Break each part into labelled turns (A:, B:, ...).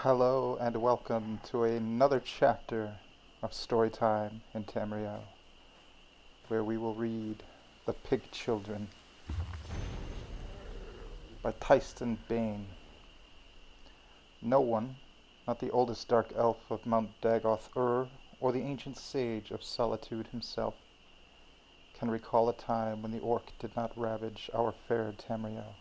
A: Hello and welcome to another chapter of Storytime in Tamriel, where we will read The Pig Children by Tyston Bane. No one, not the oldest dark elf of Mount Dagoth-Ur or the ancient sage of Solitude himself, can recall a time when the orc did not ravage our fair Tamriel.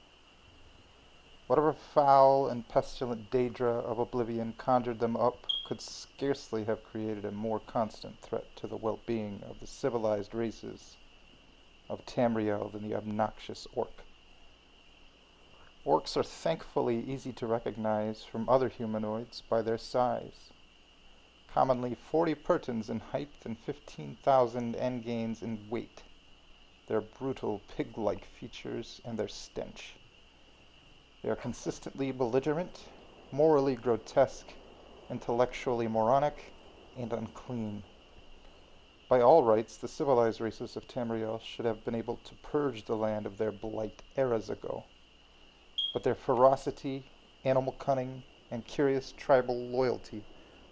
A: Whatever foul and pestilent daedra of oblivion conjured them up could scarcely have created a more constant threat to the well-being of the civilized races of Tamriel than the obnoxious orc. Orcs are thankfully easy to recognize from other humanoids by their size, commonly 40 pertons in height and 15,000 engains in weight, their brutal pig-like features and their stench. They are consistently belligerent, morally grotesque, intellectually moronic, and unclean. By all rights, the civilized races of Tamriel should have been able to purge the land of their blight eras ago. But their ferocity, animal cunning, and curious tribal loyalty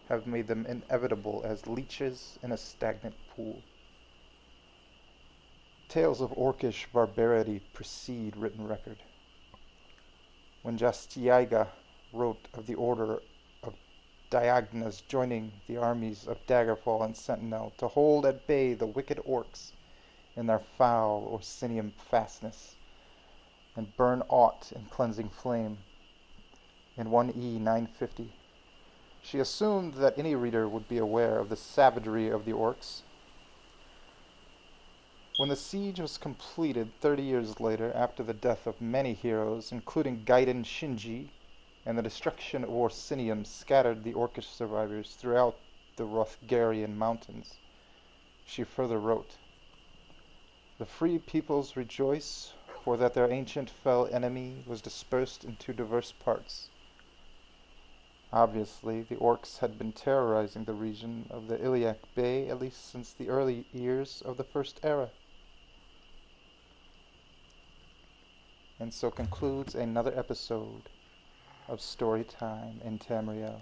A: have made them inevitable as leeches in a stagnant pool. Tales of orcish barbarity precede written record. When Jastiaiga wrote of the order of Diagnas joining the armies of Daggerfall and Sentinel to hold at bay the wicked orcs in their foul Orsinium fastness, and burn aught in cleansing flame, in 1E 950, she assumed that any reader would be aware of the savagery of the orcs. When the siege was completed 30 years later, after the death of many heroes, including Gaiden Shinji, and the destruction of Orsinium scattered the orcish survivors throughout the Hrothgarian mountains, she further wrote, "The free peoples rejoice, for that their ancient fell enemy was dispersed into diverse parts." Obviously, the orcs had been terrorizing the region of the Iliac Bay at least since the early years of the First Era. And so concludes another episode of Storytime in Tamriel.